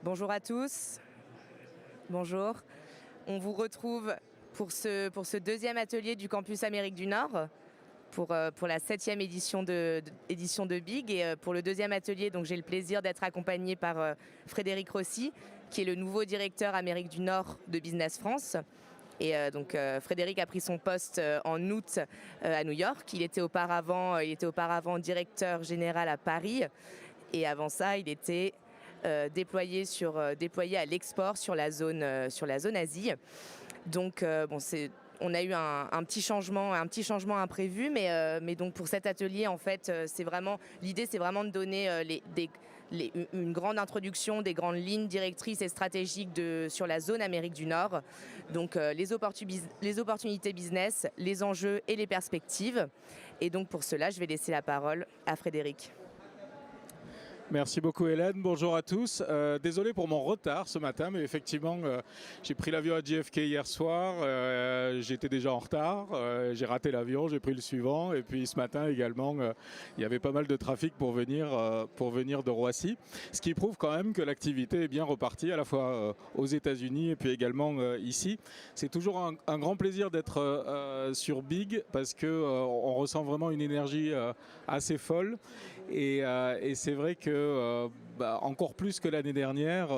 Bonjour à tous. Bonjour. On vous retrouve pour ce deuxième atelier du Campus Amérique du Nord, pour la 7e édition de BIG. Et pour le deuxième atelier, donc, j'ai le plaisir d'être accompagné par Frédéric Rossi, qui est le nouveau directeur Amérique du Nord de Business France. Et Frédéric a pris son poste en août à New York. Il était auparavant directeur général à Paris. Et avant ça, il était déployé à l'export sur la zone Asie. Donc on a eu un petit changement imprévu, mais donc pour cet atelier, en fait, l'idée, c'est vraiment de donner une grande introduction des grandes lignes directrices et stratégiques sur la zone Amérique du Nord. Donc les opportunités business, les enjeux et les perspectives. Et donc pour cela, je vais laisser la parole à Frédéric. Merci beaucoup Hélène, bonjour à tous. Désolé pour mon retard ce matin, mais effectivement j'ai pris l'avion à JFK hier soir, j'étais déjà en retard, j'ai raté l'avion, j'ai pris le suivant et puis ce matin également il y avait pas mal de trafic pour venir de Roissy, ce qui prouve quand même que l'activité est bien repartie à la fois aux États-Unis et puis également ici. C'est toujours un grand plaisir d'être sur BIG parce que on ressent vraiment une énergie assez folle et c'est vrai que encore plus que l'année dernière,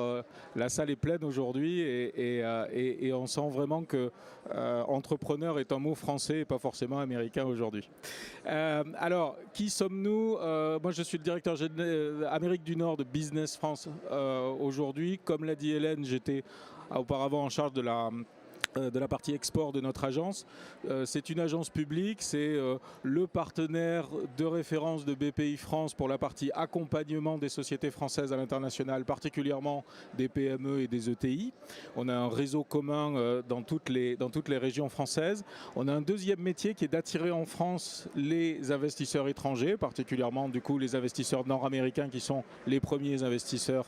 la salle est pleine aujourd'hui et on sent vraiment que entrepreneur est un mot français et pas forcément américain aujourd'hui. Alors, qui sommes-nous? Moi, je suis le directeur Amérique du Nord de Business France aujourd'hui. Comme l'a dit Hélène, j'étais auparavant en charge de la partie export de notre agence. C'est une agence publique, c'est le partenaire de référence de BPI France pour la partie accompagnement des sociétés françaises à l'international, particulièrement des PME et des ETI. On a un réseau commun dans toutes les régions françaises. On a un deuxième métier qui est d'attirer en France les investisseurs étrangers, particulièrement du coup les investisseurs nord-américains qui sont les premiers investisseurs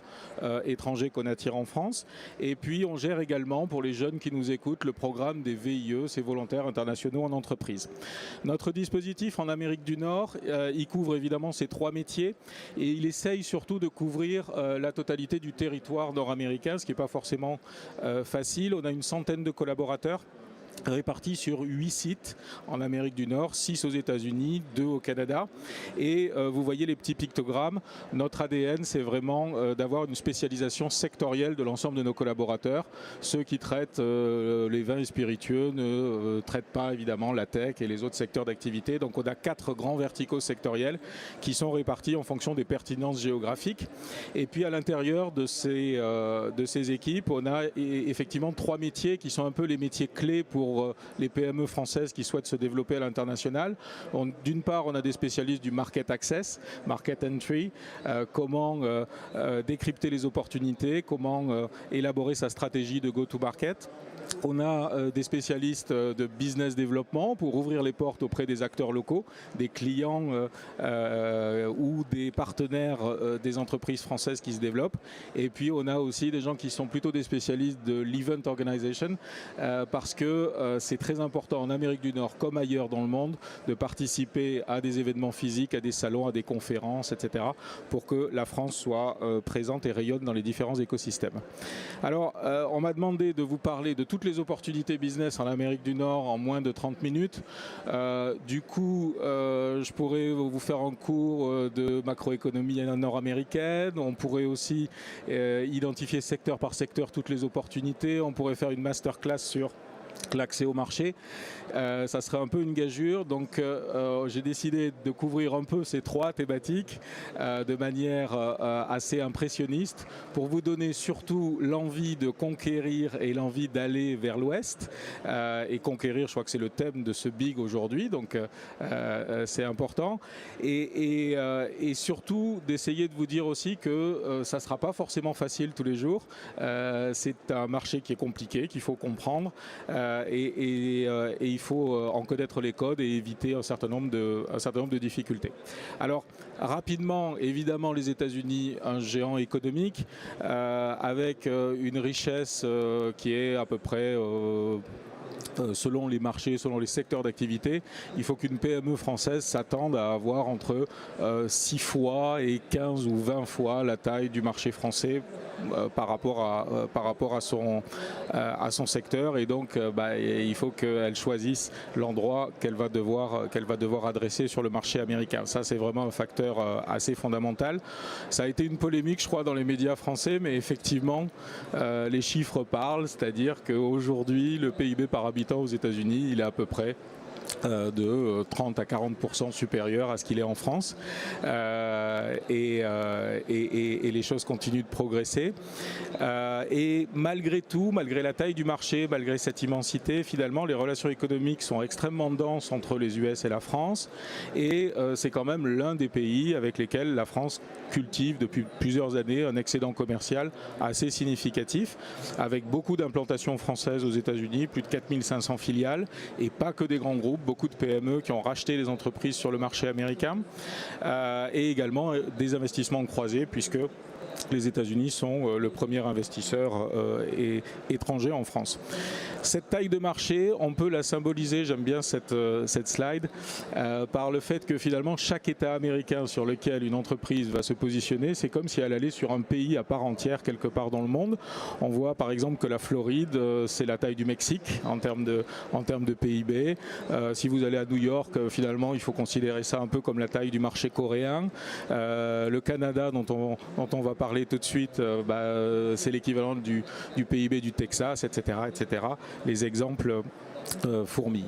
étrangers qu'on attire en France. Et puis on gère également pour les jeunes qui nous écoutent le programme des VIE, ces volontaires internationaux en entreprise. Notre dispositif en Amérique du Nord, il couvre évidemment ces trois métiers et il essaye surtout de couvrir la totalité du territoire nord-américain, ce qui n'est pas forcément facile. On a une centaine de collaborateurs répartis sur 8 sites en Amérique du Nord, 6 aux États-Unis, 2 au Canada. Et vous voyez les petits pictogrammes. Notre ADN, c'est vraiment d'avoir une spécialisation sectorielle de l'ensemble de nos collaborateurs. Ceux qui traitent les vins et spiritueux ne traitent pas évidemment la tech et les autres secteurs d'activité. Donc on a 4 grands verticaux sectoriels qui sont répartis en fonction des pertinences géographiques. Et puis à l'intérieur de ces équipes, on a effectivement 3 métiers qui sont un peu les métiers clés pour les PME françaises qui souhaitent se développer à l'international. D'une part, on a des spécialistes du market access, market entry, comment décrypter les opportunités, comment élaborer sa stratégie de go-to-market. On a des spécialistes de business développement pour ouvrir les portes auprès des acteurs locaux, des clients ou des partenaires des entreprises françaises qui se développent. Et puis on a aussi des gens qui sont plutôt des spécialistes de l'event organization parce que c'est très important en Amérique du Nord comme ailleurs dans le monde de participer à des événements physiques, à des salons, à des conférences, etc. pour que la France soit présente et rayonne dans les différents écosystèmes. Alors on m'a demandé de vous parler de toutes les opportunités business en Amérique du Nord en moins de 30 minutes. Du coup, je pourrais vous faire un cours de macroéconomie nord-américaine. On pourrait aussi identifier secteur par secteur toutes les opportunités. On pourrait faire une masterclass sur l'accès au marché. Ça serait un peu une gageure, donc j'ai décidé de couvrir un peu ces 3 thématiques de manière assez impressionniste pour vous donner surtout l'envie de conquérir et l'envie d'aller vers l'ouest et conquérir, je crois que c'est le thème de ce BIG aujourd'hui, donc c'est important et surtout d'essayer de vous dire aussi que ça ne sera pas forcément facile tous les jours. C'est un marché qui est compliqué, qu'il faut comprendre et il faut en connaître les codes et éviter un certain nombre de difficultés. Alors rapidement, évidemment les États-Unis, un géant économique avec une richesse qui est à peu près selon les marchés, selon les secteurs d'activité, il faut qu'une PME française s'attende à avoir entre 6 fois et 15 ou 20 fois la taille du marché français par rapport à son secteur. Et donc, il faut qu'elle choisisse l'endroit qu'elle va devoir adresser sur le marché américain. Ça, c'est vraiment un facteur assez fondamental. Ça a été une polémique, je crois, dans les médias français, mais effectivement, les chiffres parlent, c'est-à-dire qu'aujourd'hui, le PIB par habitant aux États-Unis, il est à peu près de 30 à 40% supérieur à ce qu'il est en France, et les choses continuent de progresser, et malgré tout, malgré la taille du marché, malgré cette immensité, finalement les relations économiques sont extrêmement denses entre les US et la France, et c'est quand même l'un des pays avec lesquels la France cultive depuis plusieurs années un excédent commercial assez significatif, avec beaucoup d'implantations françaises aux États-Unis, plus de 4500 filiales, et pas que des grands groupes, beaucoup de PME qui ont racheté les entreprises sur le marché américain, et également des investissements croisés, puisque les États-Unis sont le premier investisseur étranger en France. Cette taille de marché, on peut la symboliser, j'aime bien cette slide, par le fait que finalement chaque État américain sur lequel une entreprise va se positionner, c'est comme si elle allait sur un pays à part entière quelque part dans le monde. On voit par exemple que la Floride, c'est la taille du Mexique en termes de PIB. Si vous allez à New York, finalement, il faut considérer ça un peu comme la taille du marché coréen. Le Canada, dont on va parler tout de suite, c'est l'équivalent du PIB du Texas, etc., etc. Les exemples fourmillent.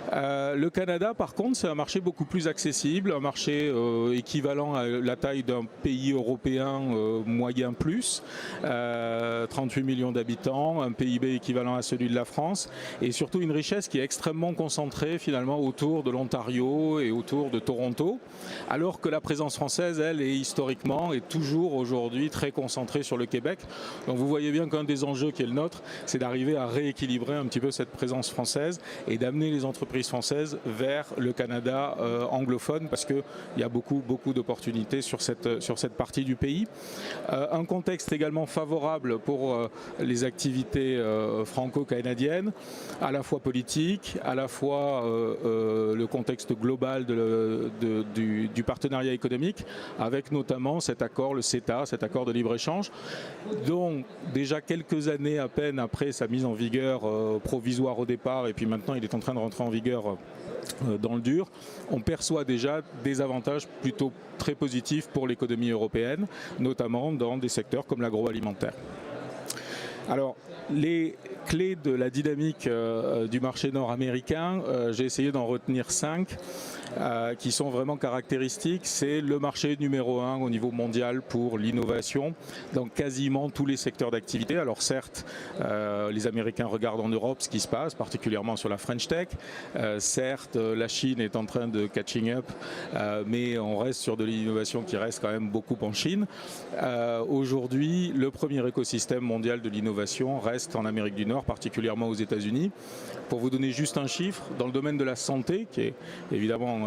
Le Canada, par contre, c'est un marché beaucoup plus accessible, un marché équivalent à la taille d'un pays européen moyen plus, 38 millions d'habitants, un PIB équivalent à celui de la France, et surtout une richesse qui est extrêmement concentrée finalement autour de l'Ontario et autour de Toronto, alors que la présence française, elle, est historiquement et toujours aujourd'hui très concentrée sur le Québec. Donc vous voyez bien qu'un des enjeux qui est le nôtre, c'est d'arriver à rééquilibrer un petit peu cette présence française et d'amener les entreprises françaises vers le Canada anglophone, parce qu'il y a beaucoup d'opportunités sur cette partie du pays. Un contexte également favorable pour les activités franco-canadiennes, à la fois politique, à la fois le contexte global du partenariat économique, avec notamment cet accord, le CETA, cet accord de libre-échange, dont déjà quelques années à peine après sa mise en vigueur provisoire au départ, et puis maintenant il est en train de rentrer en vigueur dans le dur, on perçoit déjà des avantages plutôt très positifs pour l'économie européenne, notamment dans des secteurs comme l'agroalimentaire. Alors, les clés de la dynamique du marché nord-américain, j'ai essayé d'en retenir 5 qui sont vraiment caractéristiques. C'est le marché numéro 1 au niveau mondial pour l'innovation dans quasiment tous les secteurs d'activité. Alors certes, les Américains regardent en Europe ce qui se passe, particulièrement sur la French Tech. Certes, la Chine est en train de catching up, mais on reste sur de l'innovation qui reste quand même beaucoup en Chine. Aujourd'hui, le premier écosystème mondial de l'innovation reste en Amérique du Nord, particulièrement aux États-Unis. Pour vous donner juste un chiffre, dans le domaine de la santé, qui est évidemment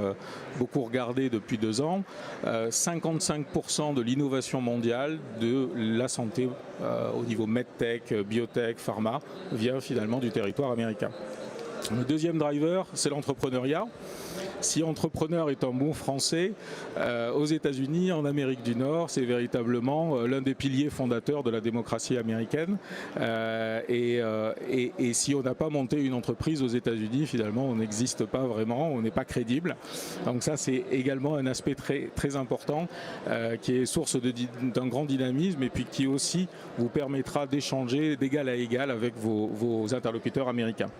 beaucoup regardé depuis 2 ans, 55% de l'innovation mondiale de la santé au niveau medtech, biotech, pharma, vient finalement du territoire américain. Le deuxième driver, c'est l'entrepreneuriat. Si entrepreneur est un mot français, aux États-Unis, en Amérique du Nord, c'est véritablement l'un des piliers fondateurs de la démocratie américaine. Et si on n'a pas monté une entreprise aux États-Unis, finalement, on n'existe pas vraiment, on n'est pas crédible. Donc ça, c'est également un aspect très, très important qui est source d'un grand dynamisme et puis qui aussi vous permettra d'échanger d'égal à égal avec vos interlocuteurs américains.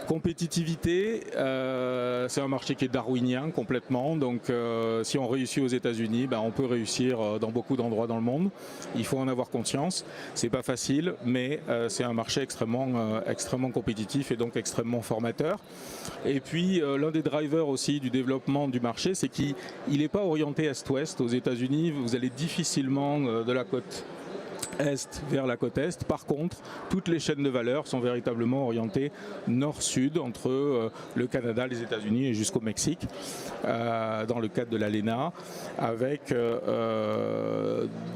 Compétitivité, c'est un marché qui est darwinien complètement, donc si on réussit aux États-Unis, on peut réussir dans beaucoup d'endroits dans le monde. Il faut en avoir conscience, c'est pas facile, mais c'est un marché extrêmement compétitif et donc extrêmement formateur. Et puis l'un des drivers aussi du développement du marché, c'est qu'il n'est pas orienté est-ouest. Aux États-Unis, vous allez difficilement de la côte est vers la côte est. Par contre, toutes les chaînes de valeur sont véritablement orientées nord-sud entre le Canada, les États-Unis et jusqu'au Mexique, dans le cadre de l'ALENA, avec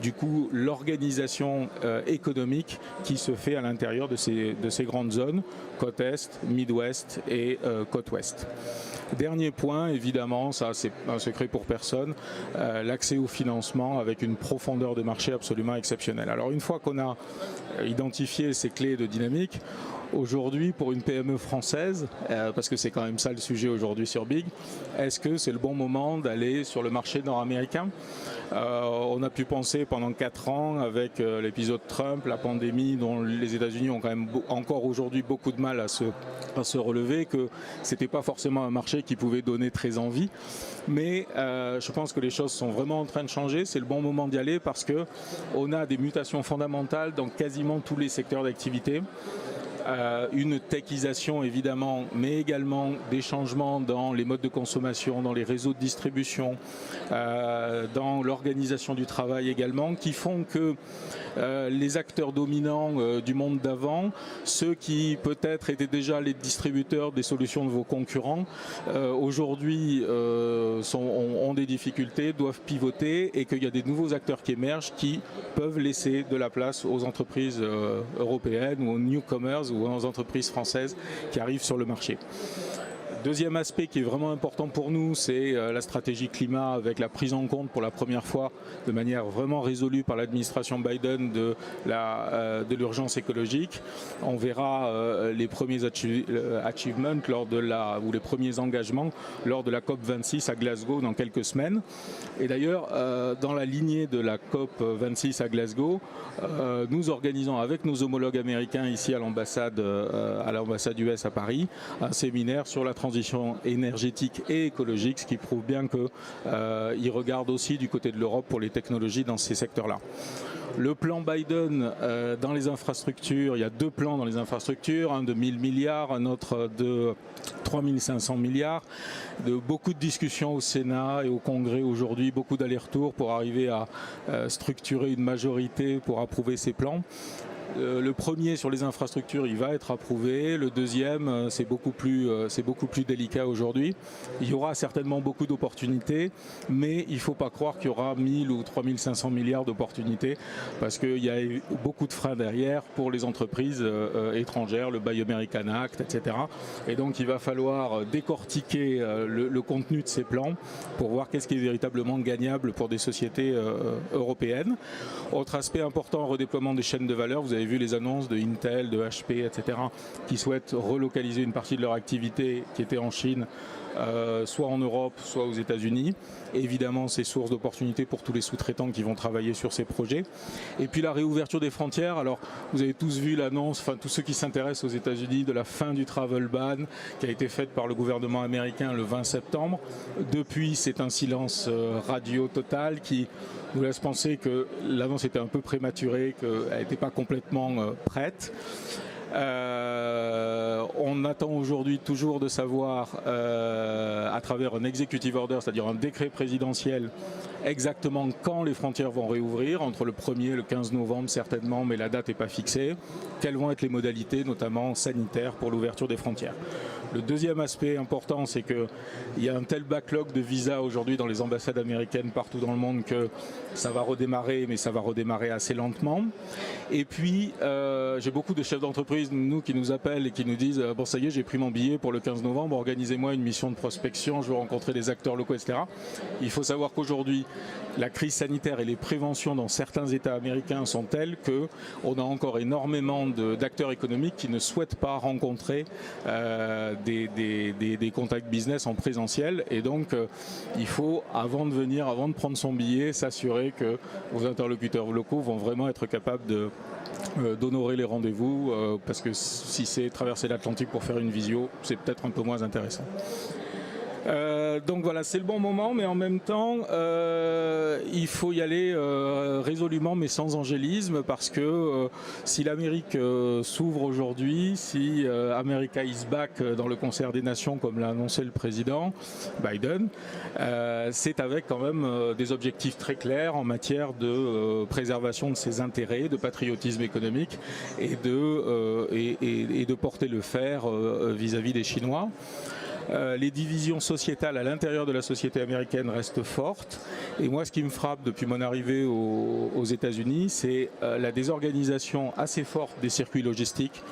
du coup l'organisation économique qui se fait à l'intérieur de ces grandes zones, côte est, Midwest et côte ouest. Dernier point, évidemment, ça c'est un secret pour personne, l'accès au financement avec une profondeur de marché absolument exceptionnelle. Alors une fois qu'on a identifié ces clés de dynamique, aujourd'hui pour une PME française, parce que c'est quand même ça le sujet aujourd'hui sur Big, est-ce que c'est le bon moment d'aller sur le marché nord-américain ? On a pu penser pendant 4 ans avec l'épisode Trump, la pandémie dont les États-Unis ont quand même encore aujourd'hui beaucoup de mal à se relever, que c'était pas forcément un marché qui pouvait donner très envie. Mais je pense que les choses sont vraiment en train de changer. C'est le bon moment d'y aller parce que on a des mutations fondamentales dans quasiment tous les secteurs d'activité. Une techisation évidemment, mais également des changements dans les modes de consommation, dans les réseaux de distribution, dans l'organisation du travail également, qui font que les acteurs dominants du monde d'avant, ceux qui peut-être étaient déjà les distributeurs des solutions de vos concurrents, aujourd'hui ont des difficultés, doivent pivoter et qu'il y a des nouveaux acteurs qui émergent qui peuvent laisser de la place aux entreprises européennes ou aux newcomers ou aux entreprises françaises qui arrivent sur le marché. Deuxième aspect qui est vraiment important pour nous, c'est la stratégie climat avec la prise en compte pour la première fois de manière vraiment résolue par l'administration Biden de l'urgence écologique. On verra les premiers achievements ou les premiers engagements lors de la COP26 à Glasgow dans quelques semaines. Et d'ailleurs, dans la lignée de la COP26 à Glasgow, nous organisons avec nos homologues américains ici à l'ambassade US à Paris un séminaire sur la transition énergétique et écologique, ce qui prouve bien qu'ils regardent aussi du côté de l'Europe pour les technologies dans ces secteurs-là. Le plan Biden dans les infrastructures, il y a 2 plans dans les infrastructures, un de 1 000 milliards, un autre de 3 500 milliards, de beaucoup de discussions au Sénat et au Congrès aujourd'hui, beaucoup d'allers-retours pour arriver à structurer une majorité pour approuver ces plans. Le premier sur les infrastructures, il va être approuvé. Le deuxième, c'est beaucoup plus délicat aujourd'hui. Il y aura certainement beaucoup d'opportunités, mais il ne faut pas croire qu'il y aura 1 000 ou 3 500 milliards d'opportunités parce qu'il y a beaucoup de freins derrière pour les entreprises étrangères, le Buy American Act, etc. Et donc, il va falloir décortiquer le contenu de ces plans pour voir qu'est-ce qui est véritablement gagnable pour des sociétés européennes. Autre aspect important, redéploiement des chaînes de valeur. Vous avez vu les annonces de Intel, de HP, etc., qui souhaitent relocaliser une partie de leur activité qui était en Chine, soit en Europe, soit aux États-Unis. Évidemment, c'est source d'opportunités pour tous les sous-traitants qui vont travailler sur ces projets. Et puis la réouverture des frontières. Alors, vous avez tous vu l'annonce, enfin tous ceux qui s'intéressent aux États-Unis, de la fin du travel ban qui a été faite par le gouvernement américain le 20 septembre. Depuis, c'est un silence radio total qui nous laisse penser que l'annonce était un peu prématurée, qu'elle n'était pas complètement prête. On attend aujourd'hui toujours de savoir à travers un executive order, c'est-à-dire un décret présidentiel, exactement quand les frontières vont réouvrir, entre le 1er et le 15 novembre certainement, mais la date n'est pas fixée. Quelles vont être les modalités, notamment sanitaires, pour l'ouverture des frontières. Le deuxième aspect important, c'est qu'il y a un tel backlog de visas aujourd'hui dans les ambassades américaines partout dans le monde que ça va redémarrer, mais ça va redémarrer assez lentement. Et puis, j'ai beaucoup de chefs d'entreprise, nous, qui nous appellent et qui nous disent « Bon, ça y est, j'ai pris mon billet pour le 15 novembre, organisez-moi une mission de prospection, je veux rencontrer des acteurs locaux, etc. » Il faut savoir qu'aujourd'hui, la crise sanitaire et les préventions dans certains États américains sont telles qu'on a encore énormément d'acteurs économiques qui ne souhaitent pas rencontrer des contacts business en présentiel. Et donc, il faut, avant de prendre son billet, s'assurer que vos interlocuteurs locaux vont vraiment être capables d'honorer les rendez-vous, parce que si c'est traverser l'Atlantique pour faire une visio, c'est peut-être un peu moins intéressant. Donc voilà, c'est le bon moment, mais en même temps, il faut y aller résolument, mais sans angélisme, parce que si l'Amérique s'ouvre aujourd'hui, si America is back dans le concert des nations, comme l'a annoncé le président Biden, c'est avec quand même des objectifs très clairs en matière de préservation de ses intérêts, de patriotisme économique et de porter le fer vis-à-vis des Chinois. Les divisions sociétales à l'intérieur de la société américaine restent fortes. Et moi, ce qui me frappe depuis mon arrivée aux États-Unis, c'est la désorganisation assez forte des circuits logistiques.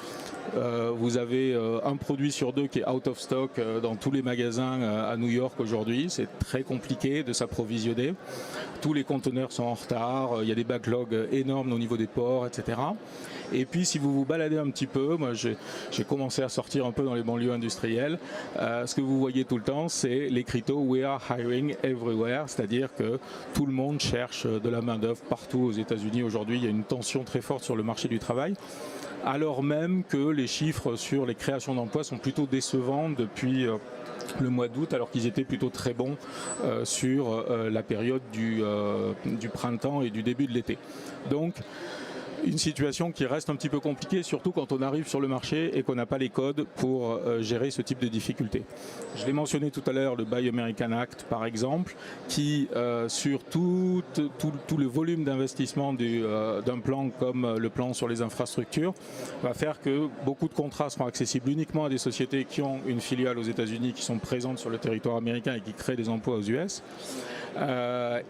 Vous avez un produit sur deux qui est out of stock dans tous les magasins à New York aujourd'hui. C'est très compliqué de s'approvisionner. Tous les conteneurs sont en retard. Il y a des backlogs énormes au niveau des ports, etc. Et puis, si vous vous baladez un petit peu, moi j'ai commencé à sortir un peu dans les banlieues industrielles. Ce que vous voyez tout le temps, c'est l'écriteau We are hiring everywhere, c'est-à-dire que tout le monde cherche de la main-d'œuvre partout aux États-Unis. Aujourd'hui, il y a une tension très forte sur le marché du travail, alors même que les chiffres sur les créations d'emplois sont plutôt décevants depuis le mois d'août, alors qu'ils étaient plutôt très bons sur la période du printemps et du début de l'été. Donc, une situation qui reste un petit peu compliquée, surtout quand on arrive sur le marché et qu'on n'a pas les codes pour gérer ce type de difficultés. Je l'ai mentionné tout à l'heure, le Buy American Act par exemple, qui sur tout le volume d'investissement d'un plan comme le plan sur les infrastructures va faire que beaucoup de contrats seront accessibles uniquement à des sociétés qui ont une filiale aux États-Unis, qui sont présentes sur le territoire américain et qui créent des emplois aux US. Ce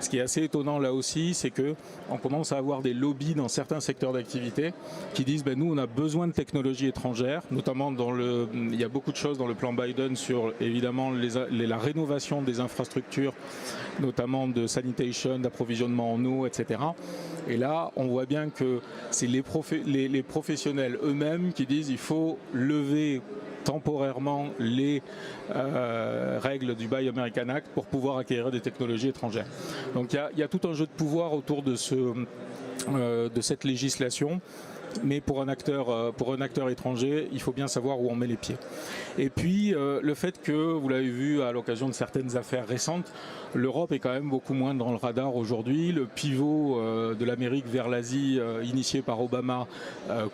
qui est assez étonnant là aussi, c'est que on commence à avoir des lobbies dans certains secteurs d'activité qui disent nous on a besoin de technologies étrangères, notamment il y a beaucoup de choses dans le plan Biden sur évidemment la rénovation des infrastructures, notamment de sanitation, d'approvisionnement en eau, etc. Et là on voit bien que c'est les professionnels eux-mêmes qui disent il faut lever temporairement les règles du Buy American Act pour pouvoir acquérir des technologies étrangères. Donc il y a tout un jeu de pouvoir autour de cette législation. Mais pour un acteur étranger, il faut bien savoir où on met les pieds. Et puis, le fait que, vous l'avez vu à l'occasion de certaines affaires récentes, l'Europe est quand même beaucoup moins dans le radar aujourd'hui. Le pivot de l'Amérique vers l'Asie, initié par Obama,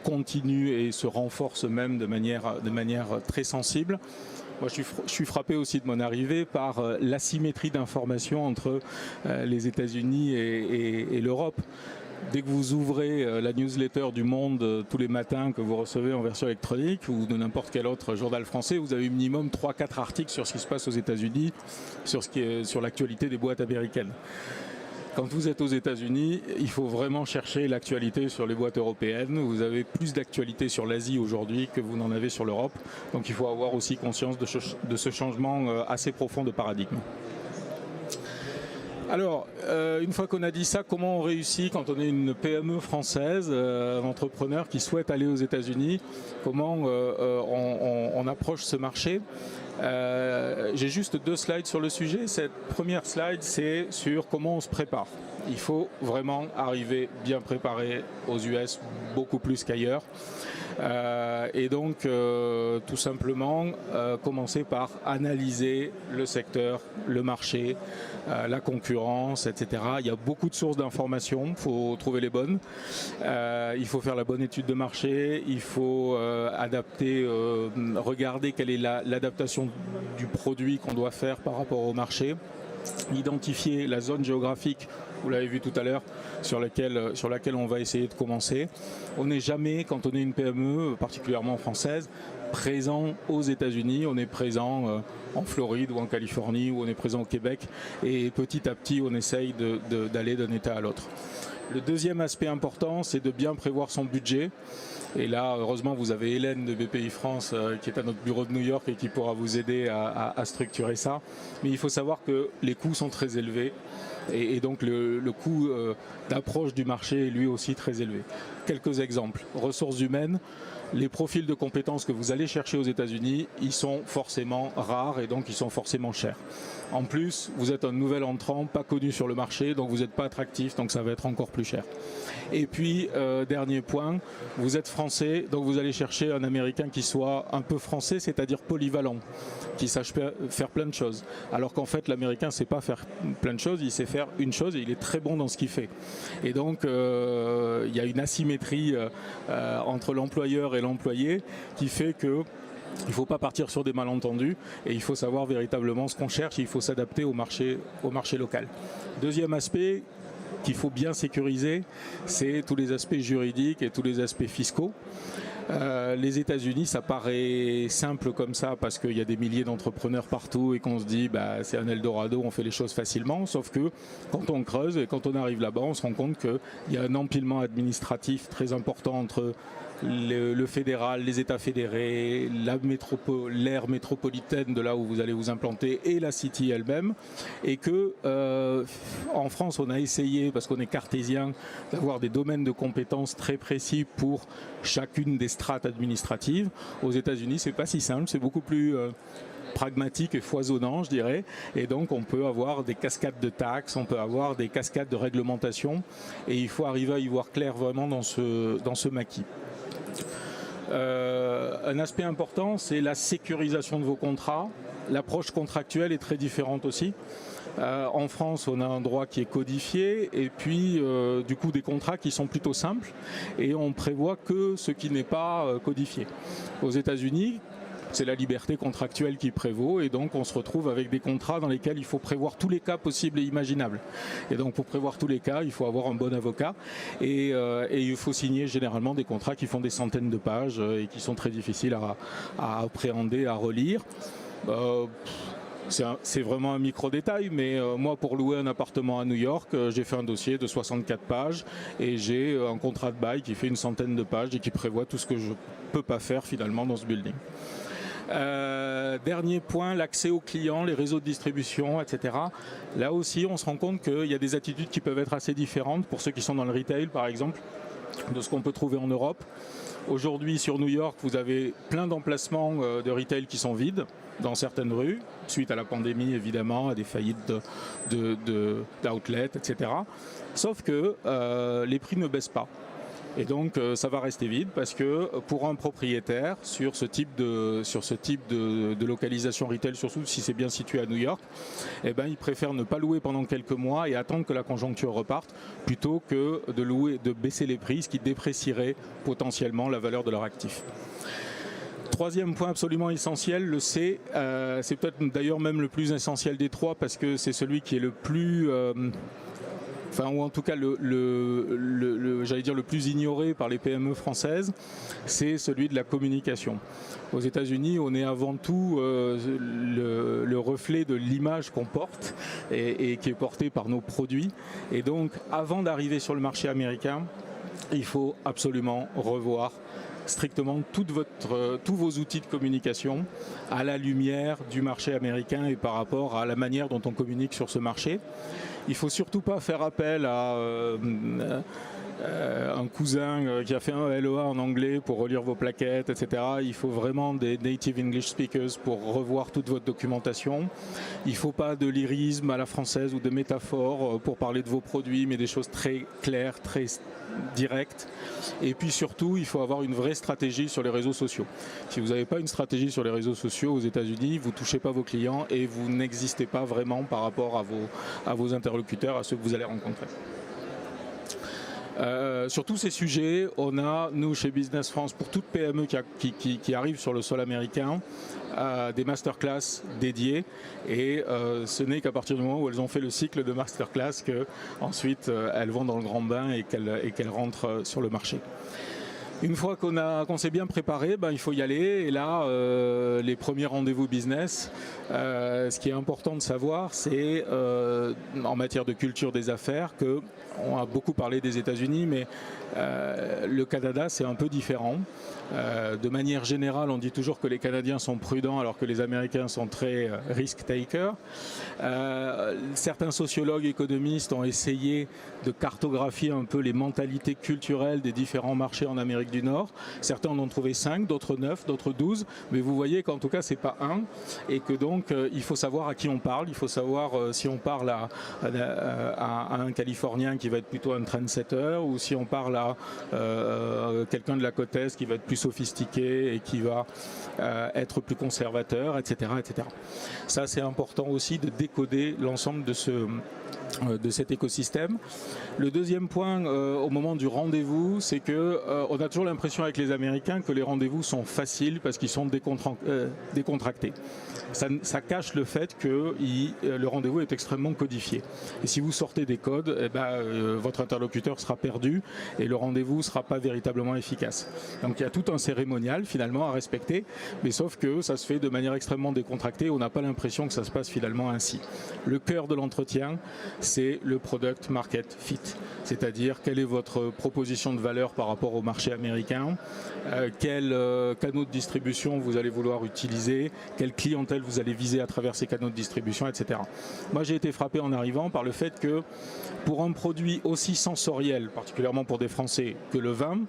continue et se renforce même de manière très sensible. Moi, je suis frappé aussi de mon arrivée par l'asymétrie d'information entre les États-Unis et l'Europe. Dès que vous ouvrez la newsletter du Monde tous les matins que vous recevez en version électronique ou de n'importe quel autre journal français, vous avez minimum 3-4 articles sur ce qui se passe aux États-Unis, sur l'actualité des boîtes américaines. Quand vous êtes aux États-Unis, il faut vraiment chercher l'actualité sur les boîtes européennes. Vous avez plus d'actualité sur l'Asie aujourd'hui que vous n'en avez sur l'Europe. Donc il faut avoir aussi conscience de ce changement assez profond de paradigme. Alors, une fois qu'on a dit ça, comment on réussit quand on est une PME française, un entrepreneur qui souhaite aller aux États-Unis? Comment on approche ce marché? J'ai juste 2 slides sur le sujet. Cette première slide, c'est sur comment on se prépare. Il faut vraiment arriver bien préparé aux US, beaucoup plus qu'ailleurs. Et donc, tout simplement, commencer par analyser le secteur, le marché, la concurrence, etc. Il y a beaucoup de sources d'informations, il faut trouver les bonnes. Il faut faire la bonne étude de marché, il faut adapter, regarder quelle est l'adaptation du produit qu'on doit faire par rapport au marché, identifier la zone géographique, vous l'avez vu tout à l'heure, sur laquelle on va essayer de commencer. On n'est jamais, quand on est une PME, particulièrement française, présent aux États-Unis, on est présent en Floride ou en Californie, ou on est présent au Québec, et petit à petit on essaye d'aller d'un État à l'autre. Le deuxième aspect important, c'est de bien prévoir son budget. Et là, heureusement, vous avez Hélène de BPI France qui est à notre bureau de New York et qui pourra vous aider à structurer ça. Mais il faut savoir que les coûts sont très élevés. Et donc le coût d'approche du marché est lui aussi très élevé. Quelques exemples. Ressources humaines. Les profils de compétences que vous allez chercher aux États-Unis, ils sont forcément rares et donc ils sont forcément chers. En plus, vous êtes un nouvel entrant, pas connu sur le marché, donc vous n'êtes pas attractif, donc ça va être encore plus cher. Et puis, dernier point, vous êtes français, donc vous allez chercher un Américain qui soit un peu français, c'est-à-dire polyvalent, qui sache faire plein de choses. Alors qu'en fait, l'Américain ne sait pas faire plein de choses, il sait faire une chose et il est très bon dans ce qu'il fait. Et donc, il y a une asymétrie entre l'employeur et l'employé qui fait que il ne faut pas partir sur des malentendus et il faut savoir véritablement ce qu'on cherche et il faut s'adapter au marché local. Deuxième aspect qu'il faut bien sécuriser, c'est tous les aspects juridiques et tous les aspects fiscaux. Les États-Unis, ça paraît simple comme ça parce qu'il y a des milliers d'entrepreneurs partout et qu'on se dit c'est un Eldorado, on fait les choses facilement. Sauf que quand on creuse et quand on arrive là-bas, on se rend compte qu'il y a un empilement administratif très important entre le fédéral, les États fédérés, l'aire métropolitaine de là où vous allez vous implanter et la City elle-même. Et que en France, on a essayé, parce qu'on est cartésien, d'avoir des domaines de compétences très précis pour chacune des strates administratives. Aux États-Unis, c'est pas si simple, c'est beaucoup plus pragmatique et foisonnant, je dirais. Et donc, on peut avoir des cascades de taxes, on peut avoir des cascades de réglementation. Et il faut arriver à y voir clair vraiment dans ce maquis. Un aspect important, c'est la sécurisation de vos contrats. L'approche contractuelle est très différente aussi. En France, on a un droit qui est codifié et puis du coup des contrats qui sont plutôt simples et on prévoit que ce qui n'est pas codifié. Aux États-Unis, c'est la liberté contractuelle qui prévaut et donc on se retrouve avec des contrats dans lesquels il faut prévoir tous les cas possibles et imaginables. Et donc pour prévoir tous les cas, il faut avoir un bon avocat et il faut signer généralement des contrats qui font des centaines de pages et qui sont très difficiles à appréhender, à relire. C'est vraiment un micro-détail, mais moi, pour louer un appartement à New York, j'ai fait un dossier de 64 pages et j'ai un contrat de bail qui fait une centaine de pages et qui prévoit tout ce que je ne peux pas faire finalement dans ce building. Dernier point, l'accès aux clients, les réseaux de distribution, etc. Là aussi, on se rend compte qu'il y a des attitudes qui peuvent être assez différentes pour ceux qui sont dans le retail, par exemple, de ce qu'on peut trouver en Europe. Aujourd'hui, sur New York, vous avez plein d'emplacements de retail qui sont vides dans certaines rues, suite à la pandémie, évidemment, à des faillites d'outlets, etc. Sauf que les prix ne baissent pas. Et donc ça va rester vide parce que pour un propriétaire sur ce type de localisation retail, surtout si c'est bien situé à New York, il préfère ne pas louer pendant quelques mois et attendre que la conjoncture reparte plutôt que de baisser les prix, ce qui déprécierait potentiellement la valeur de leur actif. Troisième point absolument essentiel, le C, c'est peut-être d'ailleurs même le plus essentiel des trois parce que c'est celui qui est le plus... ou en tout cas j'allais dire le plus ignoré par les PME françaises, c'est celui de la communication. Aux États-Unis, on est avant tout le reflet de l'image qu'on porte et qui est portée par nos produits. Et donc, avant d'arriver sur le marché américain, il faut absolument revoir strictement tous vos outils de communication à la lumière du marché américain et par rapport à la manière dont on communique sur ce marché. Il ne faut surtout pas faire appel à un cousin qui a fait un LEA en anglais pour relire vos plaquettes, etc. Il faut vraiment des native English speakers pour revoir toute votre documentation. Il ne faut pas de lyrisme à la française ou de métaphores pour parler de vos produits, mais des choses très claires, très directes. Et puis surtout, il faut avoir une vraie stratégie sur les réseaux sociaux. Si vous n'avez pas une stratégie sur les réseaux sociaux aux États-Unis, vous ne touchez pas vos clients et vous n'existez pas vraiment par rapport à vos interlocuteurs, à ceux que vous allez rencontrer. Sur tous ces sujets, on a, nous, chez Business France, pour toute PME qui arrive sur le sol américain, des masterclass dédiées. Et ce n'est qu'à partir du moment où elles ont fait le cycle de masterclass qu'ensuite elles vont dans le grand bain et qu'elles rentrent sur le marché. Une fois qu'on s'est bien préparé, il faut y aller. Et là, les premiers rendez-vous business, ce qui est important de savoir, c'est en matière de culture des affaires, on a beaucoup parlé des États-Unis, mais le Canada, c'est un peu différent. De manière générale, on dit toujours que les Canadiens sont prudents alors que les Américains sont très risk-takers. Certains sociologues économistes ont essayé de cartographier un peu les mentalités culturelles des différents marchés en Amérique du Nord. Certains en ont trouvé 5, d'autres 9, d'autres 12, mais vous voyez qu'en tout cas c'est pas un, et que donc il faut savoir à qui on parle. Il faut savoir si on parle à un Californien qui va être plutôt un trendsetter, ou si on parle à quelqu'un de la côte Est qui va être plus sophistiqué et qui va être plus conservateur, etc., etc. Ça, c'est important aussi de décoder l'ensemble de cet écosystème. Le deuxième point au moment du rendez-vous, c'est que on a toujours l'impression avec les Américains que les rendez-vous sont faciles parce qu'ils sont décontractés. Ça cache le fait que le rendez-vous est extrêmement codifié. Et si vous sortez des codes, votre interlocuteur sera perdu et le rendez-vous ne sera pas véritablement efficace. Donc il y a tout un cérémonial finalement à respecter, mais sauf que ça se fait de manière extrêmement décontractée. On n'a pas l'impression que ça se passe finalement ainsi. Le cœur de l'entretien, c'est le product market fit, c'est-à-dire quelle est votre proposition de valeur par rapport au marché américain, quels canaux de distribution vous allez vouloir utiliser, quelle clientèle vous allez viser à travers ces canaux de distribution, etc. Moi, j'ai été frappé en arrivant par le fait que pour un produit aussi sensoriel, particulièrement pour des Français, que le vin,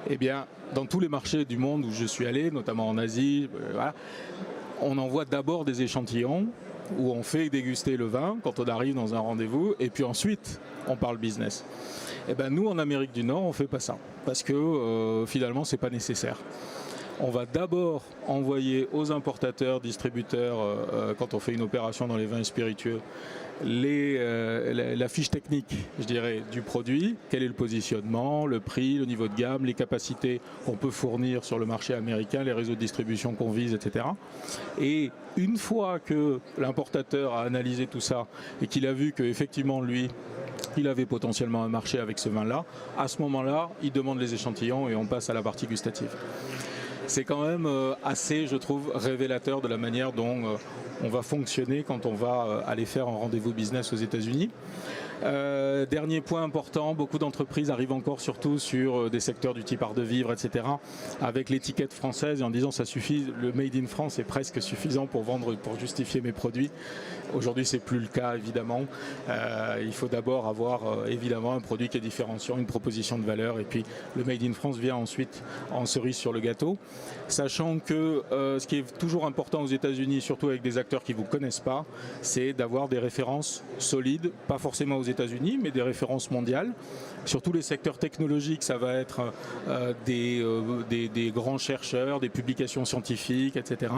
eh bien, dans tous les marchés du monde où je suis allé, notamment en Asie, voilà, on envoie d'abord des échantillons où on fait déguster le vin quand on arrive dans un rendez-vous, et puis ensuite on parle business. Et ben nous, en Amérique du Nord, on fait pas ça, parce que finalement c'est pas nécessaire. On va d'abord envoyer aux importateurs, distributeurs, quand on fait une opération dans les vins spiritueux, la fiche technique, je dirais, du produit, quel est le positionnement, le prix, le niveau de gamme, les capacités qu'on peut fournir sur le marché américain, les réseaux de distribution qu'on vise, etc. Et une fois que l'importateur a analysé tout ça et qu'il a vu qu'effectivement, lui, il avait potentiellement un marché avec ce vin-là, à ce moment-là, il demande les échantillons et on passe à la partie gustative. C'est quand même assez, je trouve, révélateur de la manière dont on va fonctionner quand on va aller faire un rendez-vous business aux États-Unis. Dernier point important, beaucoup d'entreprises arrivent encore surtout sur des secteurs du type art de vivre, etc., avec l'étiquette française et en disant ça suffit, le Made in France est presque suffisant pour justifier mes produits. Aujourd'hui, c'est plus le cas, évidemment. Il faut d'abord avoir évidemment un produit qui est différenciant, une proposition de valeur, et puis le Made in France vient ensuite en cerise sur le gâteau. Sachant que ce qui est toujours important aux États-Unis, surtout avec des acteurs qui ne vous connaissent pas, c'est d'avoir des références solides, pas forcément aux États-Unis, mais des références mondiales. Sur tous les secteurs technologiques, ça va être des grands chercheurs, des publications scientifiques, etc.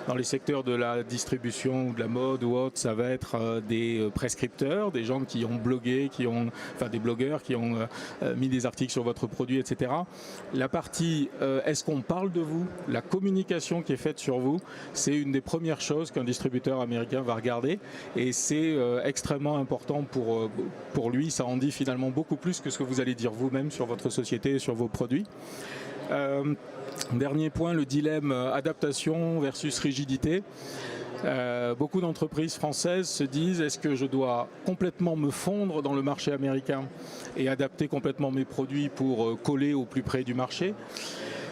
Dans les secteurs de la distribution, de la mode ou autre, ça va être des prescripteurs, des gens qui ont blogué, des blogueurs qui ont mis des articles sur votre produit, etc. La partie est-ce qu'on parle de vous, la communication qui est faite sur vous, c'est une des premières choses qu'un distributeur américain va regarder, et c'est extrêmement important pour lui. Ça en dit finalement beaucoup plus que ce que vous allez dire vous-même sur votre société et sur vos produits. Dernier point, le dilemme adaptation versus rigidité. Beaucoup d'entreprises françaises se disent est-ce que je dois complètement me fondre dans le marché américain et adapter complètement mes produits pour coller au plus près du marché?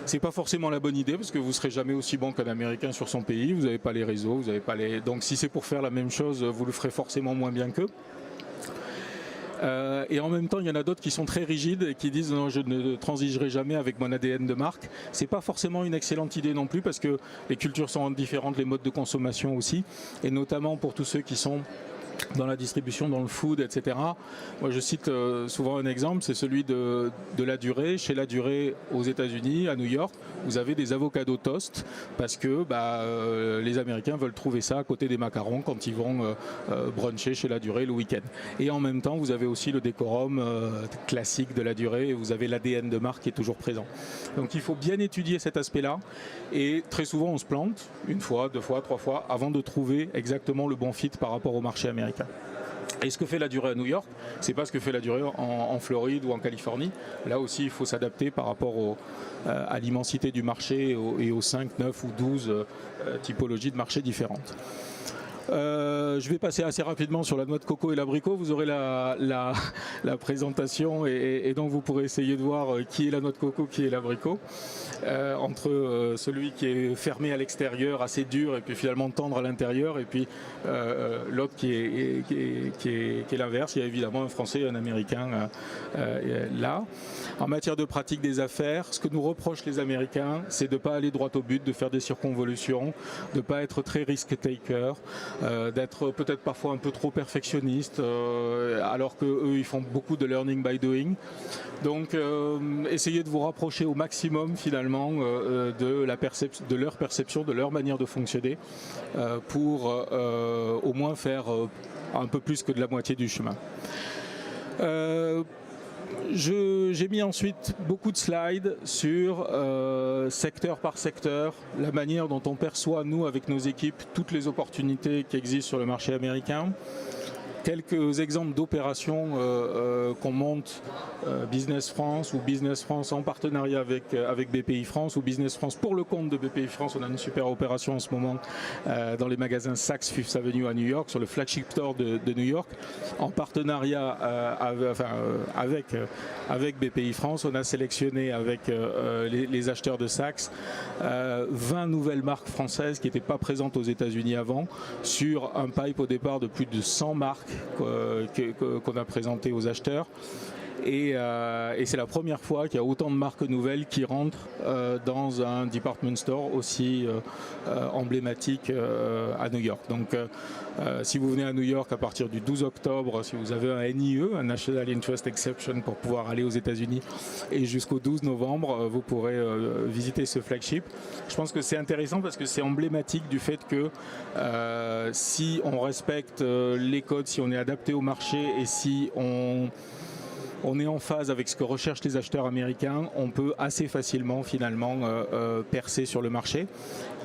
C'est pas forcément la bonne idée parce que vous serez jamais aussi bon qu'un Américain sur son pays, vous n'avez pas les réseaux, vous n'avez pas les... Donc si c'est pour faire la même chose, vous le ferez forcément moins bien qu'eux. Et en même temps, il y en a d'autres qui sont très rigides et qui disent non, je ne transigerai jamais avec mon ADN de marque. C'est pas forcément une excellente idée non plus parce que les cultures sont différentes, les modes de consommation aussi, et notamment pour tous ceux qui sont dans la distribution, dans le food, etc. Moi, je cite souvent un exemple, c'est celui de La Durée. Chez La Durée, aux États-Unis, à New York, vous avez des avocados toast parce que les Américains veulent trouver ça à côté des macarons quand ils vont bruncher chez La Durée le week-end. Et en même temps, vous avez aussi le décorum classique de La Durée et vous avez l'ADN de marque qui est toujours présent. Donc, il faut bien étudier cet aspect-là et très souvent, on se plante une fois, deux fois, trois fois avant de trouver exactement le bon fit par rapport au marché américain. Et ce que fait la durée à New York, c'est pas ce que fait la durée en Floride ou en Californie. Là aussi, il faut s'adapter par rapport à l'immensité du marché et aux 5, 9 ou 12 typologies de marchés différentes. Je vais passer assez rapidement sur la noix de coco et l'abricot. Vous aurez la présentation et donc vous pourrez essayer de voir qui est la noix de coco, qui est l'abricot. Entre celui qui est fermé à l'extérieur, assez dur, et puis finalement tendre à l'intérieur, et puis l'autre qui est l'inverse. Il y a évidemment un Français et un Américain là. En matière de pratique des affaires, ce que nous reprochent les Américains, c'est de ne pas aller droit au but, de faire des circonvolutions, de ne pas être très risk-taker, d'être peut-être parfois un peu trop perfectionniste, alors qu'eux, ils font beaucoup de learning by doing. Donc, essayez de vous rapprocher au maximum, finalement, de leur perception, de leur manière de fonctionner, pour au moins faire un peu plus que de la moitié du chemin. J'ai mis ensuite beaucoup de slides sur secteur par secteur, la manière dont on perçoit, nous, avec nos équipes, toutes les opportunités qui existent sur le marché américain. Quelques exemples d'opérations qu'on monte, Business France ou Business France en partenariat avec BPI France ou Business France pour le compte de BPI France. On a une super opération en ce moment dans les magasins Saks Fifth Avenue à New York, sur le flagship store de New York, en partenariat avec BPI France. On a sélectionné avec les acheteurs de Saks 20 nouvelles marques françaises qui n'étaient pas présentes aux États-Unis avant, sur un pipe au départ de plus de 100 marques qu'on a présenté aux acheteurs. Et c'est la première fois qu'il y a autant de marques nouvelles qui rentrent dans un department store aussi emblématique à New York. Donc si vous venez à New York à partir du 12 octobre, si vous avez un NIE, un National Interest Exception, pour pouvoir aller aux États-Unis, et jusqu'au 12 novembre, vous pourrez visiter ce flagship. Je pense que c'est intéressant parce que c'est emblématique du fait que si on respecte les codes, si on est adapté au marché et si on est en phase avec ce que recherchent les acheteurs américains, on peut assez facilement finalement percer sur le marché.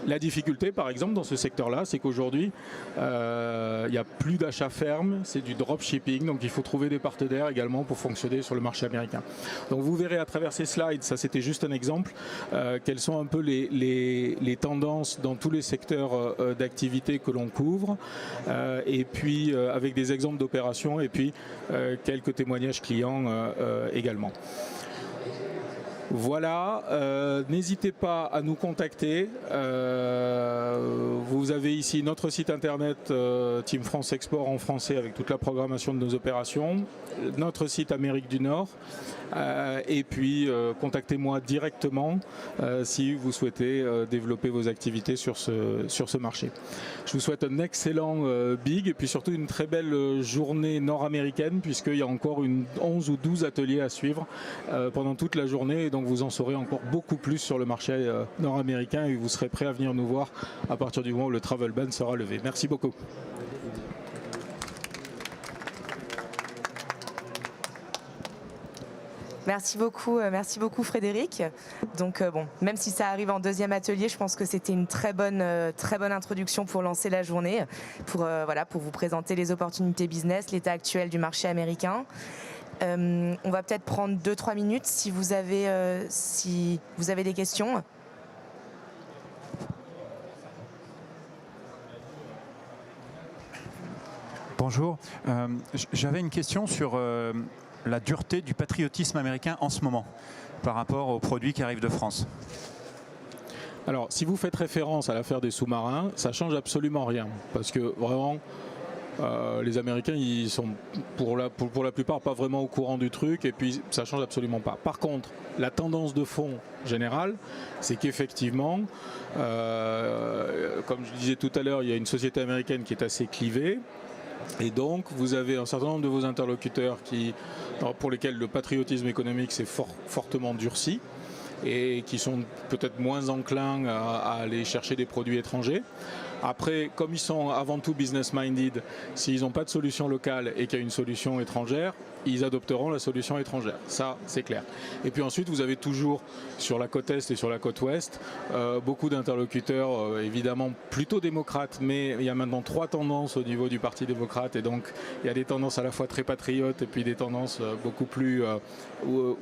La difficulté, par exemple, dans ce secteur-là, c'est qu'aujourd'hui, il n'y a plus d'achats fermes, c'est du dropshipping, donc il faut trouver des partenaires également pour fonctionner sur le marché américain. Donc vous verrez à travers ces slides, ça c'était juste un exemple, quelles sont un peu les tendances dans tous les secteurs d'activité que l'on couvre, et puis avec des exemples d'opérations, et puis quelques témoignages clients également. Voilà, n'hésitez pas à nous contacter. Vous avez ici notre site internet Team France Export en français avec toute la programmation de nos opérations, notre site Amérique du Nord, et puis contactez-moi directement si vous souhaitez développer vos activités sur ce marché. Je vous souhaite un excellent Big et puis surtout une très belle journée nord-américaine, puisqu'il y a encore 11 ou 12 ateliers à suivre pendant toute la journée, et donc vous en saurez encore beaucoup plus sur le marché nord-américain et vous serez prêts à venir nous voir à partir du moment où le travel ban sera levé. Merci beaucoup. Merci beaucoup Frédéric. Donc même si ça arrive en deuxième atelier, je pense que c'était une très bonne introduction pour lancer la journée, pour vous présenter les opportunités business, l'état actuel du marché américain. On va peut-être prendre 2-3 minutes si vous avez des questions. Bonjour, j'avais une question sur la dureté du patriotisme américain en ce moment par rapport aux produits qui arrivent de France. Alors, si vous faites référence à l'affaire des sous-marins, ça change absolument rien, parce que vraiment, les Américains, ils sont pour la plupart pas vraiment au courant du truc, et puis ça change absolument pas. Par contre, la tendance de fond générale, c'est qu'effectivement, comme je disais tout à l'heure, il y a une société américaine qui est assez clivée. Et donc, vous avez un certain nombre de vos interlocuteurs pour lesquels le patriotisme économique s'est fortement durci et qui sont peut-être moins enclins à aller chercher des produits étrangers. Après, comme ils sont avant tout business-minded, s'ils n'ont pas de solution locale et qu'il y a une solution étrangère, ils adopteront la solution étrangère. Ça, c'est clair. Et puis ensuite, vous avez toujours sur la côte Est et sur la côte Ouest beaucoup d'interlocuteurs, évidemment plutôt démocrates, mais il y a maintenant 3 tendances au niveau du Parti démocrate, et donc il y a des tendances à la fois très patriotes et puis des tendances beaucoup plus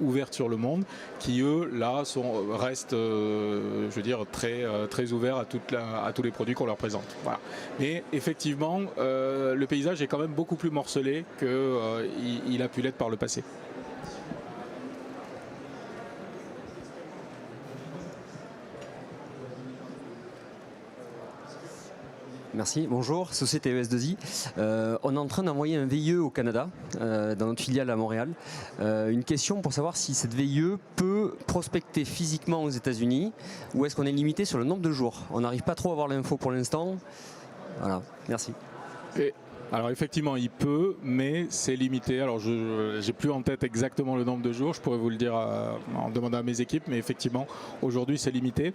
ouvertes sur le monde, qui eux, là, restent, je veux dire, très ouverts à tous les produits qu'on leur présente. Voilà. Mais effectivement, le paysage est quand même beaucoup plus morcelé qu'il a pu l'être par le passé. Merci, bonjour, société ES2I. On est en train d'envoyer un VIE au Canada, dans notre filiale à Montréal. Une question pour savoir si cette VIE peut prospecter physiquement aux États-Unis ou est-ce qu'on est limité sur le nombre de jours? On n'arrive pas trop à avoir l'info pour l'instant. Voilà, merci. Alors effectivement, il peut, mais c'est limité. Alors je n'ai plus en tête exactement le nombre de jours, je pourrais vous le dire en demandant à mes équipes, mais effectivement, aujourd'hui c'est limité.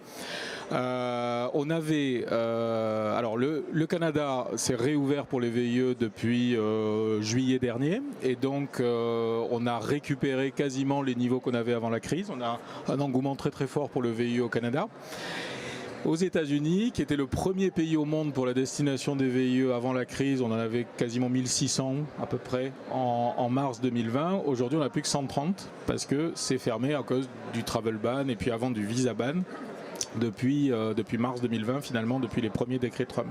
On avait, alors le Canada s'est réouvert pour les VIE depuis juillet dernier, et donc on a récupéré quasiment les niveaux qu'on avait avant la crise. On a un engouement très très fort pour le VIE au Canada. Aux États-Unis, qui était le premier pays au monde pour la destination des VIE avant la crise, on en avait quasiment 1600 à peu près en mars 2020. Aujourd'hui, on n'a plus que 130 parce que c'est fermé à cause du travel ban et puis avant du visa ban depuis mars 2020, finalement, depuis les premiers décrets Trump.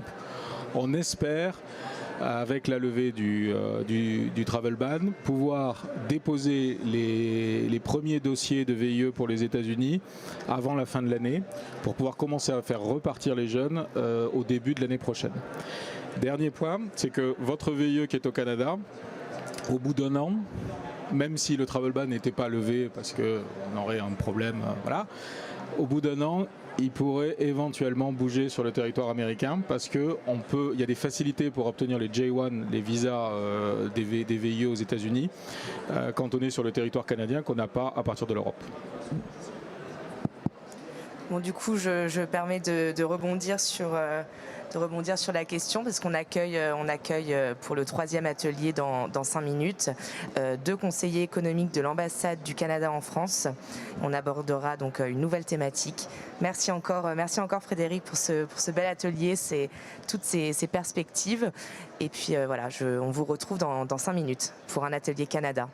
On espère, avec la levée du travel ban, pouvoir déposer les premiers dossiers de VIE pour les États-Unis avant la fin de l'année, pour pouvoir commencer à faire repartir les jeunes au début de l'année prochaine. Dernier point, c'est que votre VIE qui est au Canada, au bout d'un an, même si le travel ban n'était pas levé parce qu'on aurait un problème, voilà, au bout d'un an, il pourrait éventuellement bouger sur le territoire américain parce qu'il y a des facilités pour obtenir les J1, les visas des VIE aux États-Unis, quand on est sur le territoire canadien qu'on n'a pas à partir de l'Europe. Bon, du coup, je permets de rebondir sur la question parce qu'on accueille pour le 3e atelier dans 5 minutes 2 conseillers économiques de l'ambassade du Canada en France. On abordera donc une nouvelle thématique. Merci encore Frédéric pour ce bel atelier, toutes ces perspectives. Et puis voilà, on vous retrouve dans 5 minutes pour un atelier Canada.